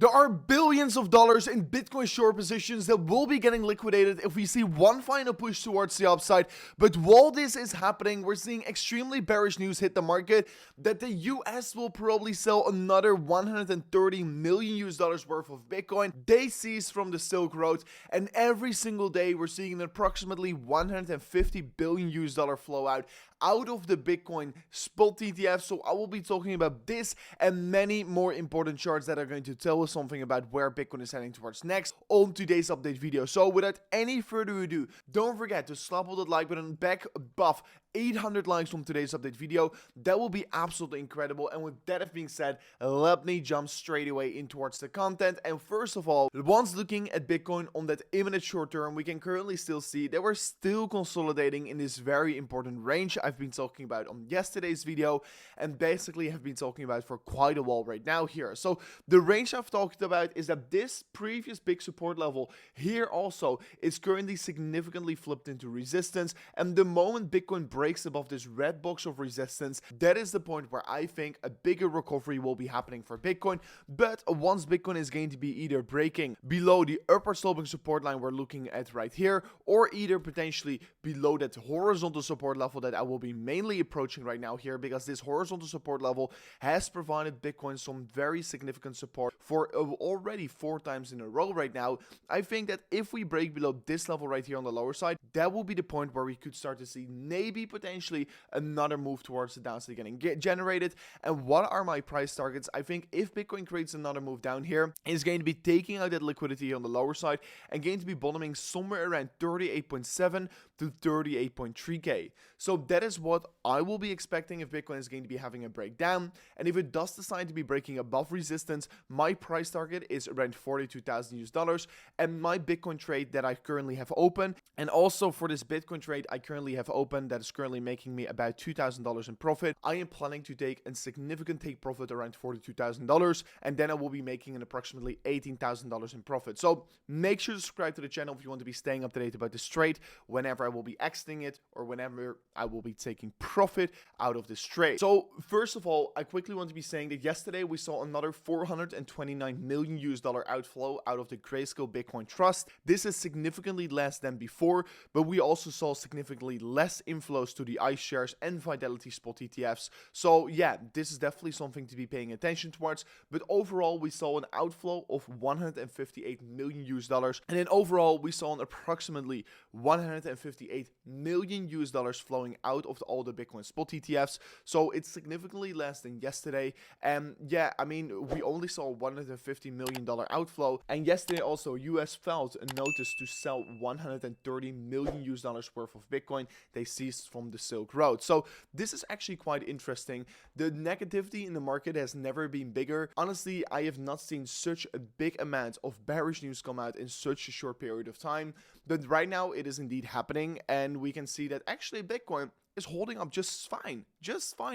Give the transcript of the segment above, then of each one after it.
There are billions of dollars in Bitcoin short positions that will be getting liquidated if we see one final push towards the upside. But while this is happening, we're seeing extremely bearish news hit the market that the US will probably sell another 130 million US dollars worth of Bitcoin. They cease from the Silk Road, and every single day we're seeing an approximately 150 billion US dollar flow out of the Bitcoin spot ETF. So I will be talking about this and many more important charts that are going to tell us something about where Bitcoin is heading towards next on today's update video. So without any further ado, don't forget to slap on that like button back above 800 likes from today's update video. That will be absolutely incredible. And with that being said, let me jump straight away in towards the content. And first of all, once looking at Bitcoin on that imminent short term, we can currently still see that we're still consolidating in this very important range I've been talking about on yesterday's video, and basically have been talking about for quite a while right now here. So the range I've talked about is that this previous big support level here also is currently significantly flipped into resistance, and the moment Bitcoin breaks above this red box of resistance, that is the point where I think a bigger recovery will be happening for Bitcoin. But once Bitcoin is going to be either breaking below the upper sloping support line we're looking at right here, or either potentially below that horizontal support level that I will be mainly approaching right now here, because this horizontal support level has provided Bitcoin some very significant support for already 4 times in a row right now. I think that if we break below this level right here on the lower side, that will be the point where we could start to see maybe potentially another move towards the downside getting generated. And what are my price targets? I think if Bitcoin creates another move down here, it's going to be taking out that liquidity on the lower side and going to be bottoming somewhere around 38.7 to 38.3k. So that is what I will be expecting if Bitcoin is going to be having a breakdown. And if it does decide to be breaking above resistance, my price target is around 42,000 US dollars. And my Bitcoin trade that I currently have open, and also for this Bitcoin trade I currently have open that is currently making me about $2,000 in profit, I am planning to take a significant take profit around $42,000, and then I will be making an approximately $18,000 in profit. So make sure to subscribe to the channel if you want to be staying up to date about this trade whenever I will be exiting it or whenever I will be taking profit out of this trade. So first of all, I quickly want to be saying that yesterday we saw another 429 million US dollar outflow out of the Grayscale Bitcoin Trust. This is significantly less than before, but we also saw significantly less inflows to the iShares and Fidelity spot ETFs. So yeah, this is definitely something to be paying attention towards. But overall, we saw an outflow of 158 million US dollars, and then overall we saw an approximately 158 million US dollars flowing out of all the Bitcoin spot ETFs. So it's significantly less than yesterday. And yeah, I mean, we only saw $150 million outflow. And yesterday also, US filed a notice to sell 130 million US dollars worth of Bitcoin. They ceased from the Silk Road. So this is actually quite interesting. The negativity in the market has never been bigger. Honestly, I have not seen such a big amount of bearish news come out in such a short period of time. But right now it is indeed happening, and we can see that actually Bitcoin is holding up just fine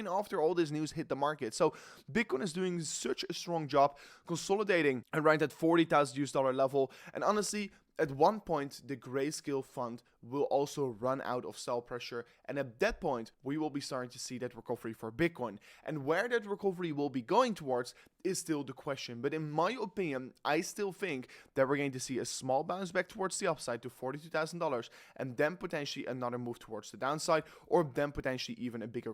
after all this news hit the market. So Bitcoin is doing such a strong job consolidating around that 40,000 US dollar level. And honestly, at one point, the Grayscale fund will also run out of sell pressure, and at that point, we will be starting to see that recovery for Bitcoin. And where that recovery will be going towards is still the question. But in my opinion, I still think that we're going to see a small bounce back towards the upside to $42,000, and then potentially another move towards the downside, or then potentially even a bigger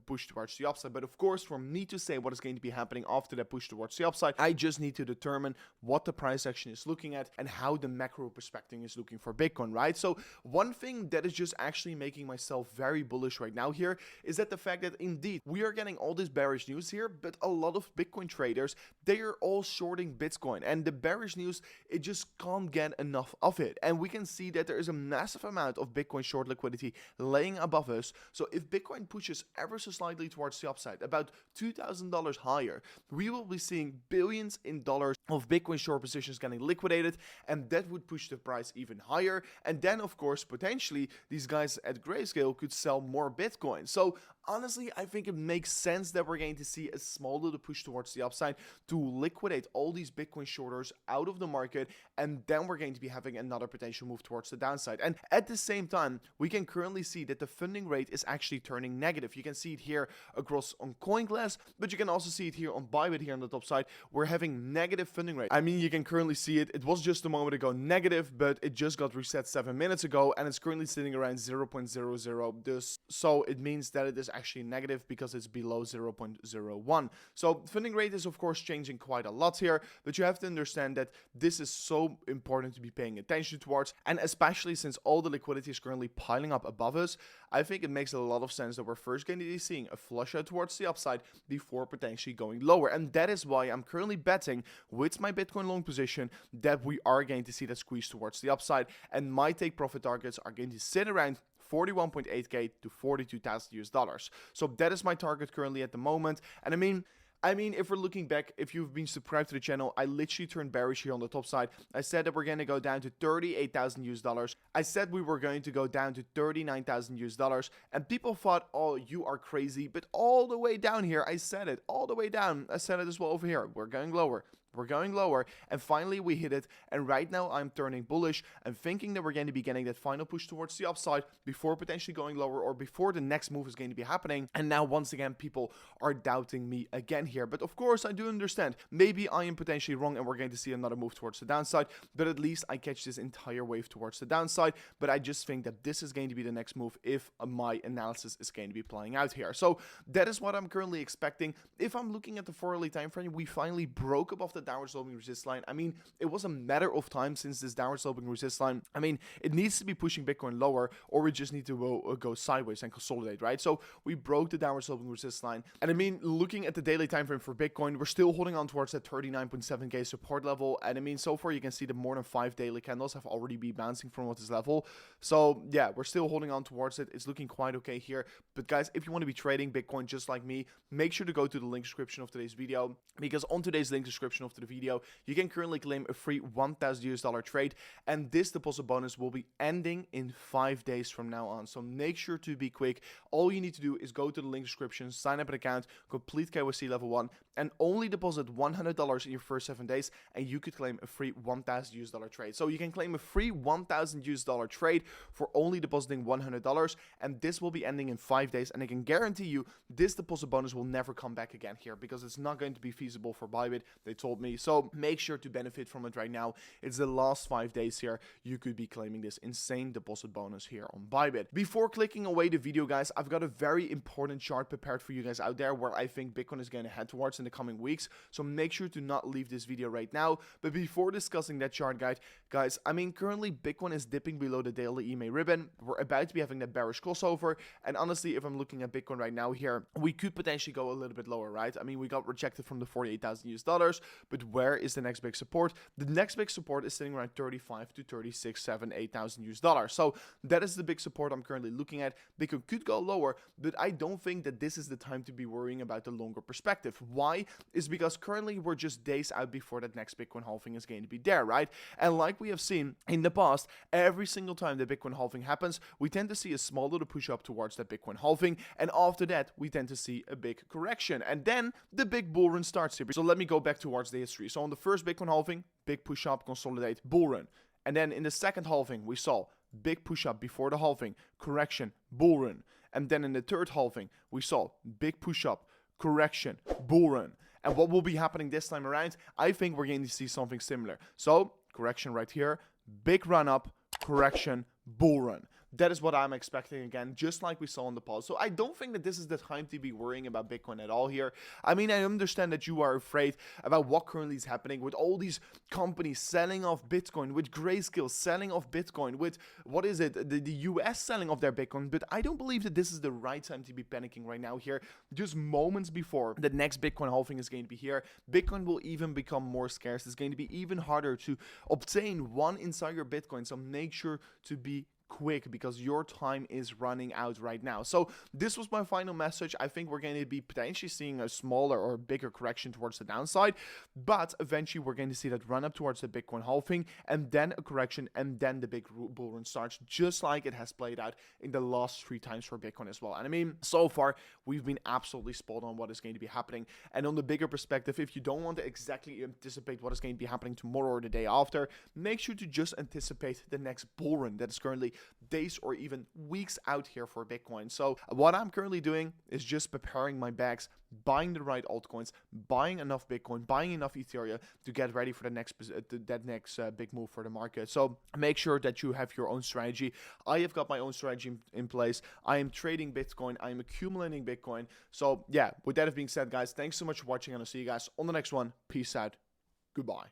push towards the upside. But of course, for me to say what is going to be happening after that push towards the upside, I just need to determine what the price action is looking at and how the macro perspective is looking for Bitcoin, right? So one thing that is just actually making myself very bullish right now here is that the fact that indeed we are getting all this bearish news here, but a lot of Bitcoin traders, they are all shorting Bitcoin, and the bearish news, it just can't get enough of it. And we can see that there is a massive amount of Bitcoin short liquidity laying above us. So if Bitcoin pushes ever so slightly towards the upside, about $2,000 higher, we will be seeing billions in dollars of Bitcoin short positions getting liquidated, and that would push the price even higher. And then of course potentially these guys at Grayscale could sell more Bitcoin. So honestly, I think it makes sense that we're going to see a small little push towards the upside to liquidate all these Bitcoin shorters out of the market, and then we're going to be having another potential move towards the downside. And at the same time, we can currently see that the funding rate is actually turning negative. You can see it here across on CoinGlass, but you can also see it here on BYBIT here on the top side. We're having negative funding rate. I mean, you can currently see it. It was just a moment ago negative, but it just got reset 7 minutes ago, and it's currently sitting around 0.00 this. So it means that it is actually negative because it's below 0.01. So funding rate is of course changing quite a lot here, but you have to understand that this is so important to be paying attention towards, and especially since all the liquidity is currently piling up above us, I think it makes a lot of sense that we're first going to be seeing a flush out towards the upside before potentially going lower. And that is why I'm currently betting with my Bitcoin long position that we are going to see that squeeze towards the upside, and my take profit targets are going to sit around 41.8k to 42,000 US dollars. So that is my target currently at the moment. And I mean, if we're looking back, if you've been subscribed to the channel, I literally turned bearish here on the top side. I said that we're going to go down to 38,000 US dollars. I said we were going to go down to 39,000 US dollars. And people thought, oh, you are crazy. But all the way down here, I said it. All the way down. I said it as well over here. We're going lower. We're going lower, and finally we hit it, and right now I'm turning bullish and thinking that we're going to be getting that final push towards the upside before potentially going lower or before the next move is going to be happening. And now once again people are doubting me again here, but of course I do understand, maybe I am potentially wrong and we're going to see another move towards the downside, but at least I catch this entire wave towards the downside. But I just think that this is going to be the next move if my analysis is going to be playing out here. So that is what I'm currently expecting. If I'm looking at the 4-hourly time frame, we finally broke above the downward sloping resist line. I mean, it was a matter of time since this downward sloping resist line. I mean, it needs to be pushing Bitcoin lower, or we just need to go sideways and consolidate, right? So we broke the downward sloping resist line. And I mean, looking at the daily time frame for Bitcoin, we're still holding on towards that 39.7k support level. And I mean, so far you can see that more than 5 daily candles have already been bouncing from this level. So yeah, we're still holding on towards it. It's looking quite okay here. But guys, if you want to be trading Bitcoin just like me, make sure to go to the link description of today's video, because on today's link description of the video, you can currently claim a free 1,000 US dollar trade, and this deposit bonus will be ending in 5 days from now on. So make sure to be quick. All you need to do is go to the link description, sign up an account, complete KYC level 1, and only deposit $100 in your first 7 days, and you could claim a free 1,000 US dollar trade. So you can claim a free 1,000 US dollar trade for only depositing $100, and this will be ending in 5 days. And I can guarantee you this deposit bonus will never come back again here, because it's not going to be feasible for BYBIT, they told me. So make sure to benefit from it right now. It's the last 5 days here. You could be claiming this insane deposit bonus here on BYBIT. Before clicking away the video, guys, I've got a very important chart prepared for you guys out there where I think Bitcoin is going to head towards in the coming weeks. So make sure to not leave this video right now. But before discussing that chart, guys, I mean, currently Bitcoin is dipping below the daily EMA ribbon. We're about to be having that bearish crossover. And honestly, if I'm looking at Bitcoin right now here, we could potentially go a little bit lower, right? I mean, we got rejected from the 48,000 US dollars, but where is the next big support? The next big support is sitting around 35 to 36, 7, 8,000 US dollars. So that is the big support I'm currently looking at. Bitcoin could go lower, but I don't think that this is the time to be worrying about the longer perspective. Why? Is because currently we're just days out before that next Bitcoin halving is going to be there, right? And like we have seen in the past, every single time the Bitcoin halving happens, we tend to see a small little push up towards that Bitcoin halving, and after that we tend to see a big correction, and then the big bull run starts here. So let me go back towards the history. So on the first Bitcoin halving, big push up, consolidate, bull run. And then in the second halving, we saw big push up before the halving, correction, bull run. And then in the third halving, we saw big push up, correction, bull run. And what will be happening this time around? I think we're going to see something similar. So correction right here, big run up, correction, bull run. That is what I'm expecting again, just like we saw in the past. So I don't think that this is the time to be worrying about Bitcoin at all here. I mean, I understand that you are afraid about what currently is happening with all these companies selling off Bitcoin, with Grayscale selling off Bitcoin, with, what is it, the US selling off their Bitcoin. But I don't believe that this is the right time to be panicking right now here. Just moments before the next Bitcoin halving is going to be here, Bitcoin will even become more scarce. It's going to be even harder to obtain one inside your Bitcoin. So make sure to be quick, because your time is running out right now. So this was my final message. I think we're going to be potentially seeing a smaller or bigger correction towards the downside, but eventually we're going to see that run up towards the Bitcoin halving, and then a correction, and then the big bull run starts, just like it has played out in the last 3 times for Bitcoin as well. And I mean, so far we've been absolutely spot on what is going to be happening. And on the bigger perspective, if you don't want to exactly anticipate what is going to be happening tomorrow or the day after, make sure to just anticipate the next bull run that is currently days or even weeks out here for Bitcoin. So what I'm currently doing is just preparing my bags, buying the right altcoins, buying enough Bitcoin, buying enough Ethereum to get ready for the next big move for the market. So make sure that you have your own strategy. I have got my own strategy in place. I am trading Bitcoin. I am accumulating Bitcoin. So yeah, with that being said, guys, thanks so much for watching, and I'll see you guys on the next one. Peace out. Goodbye.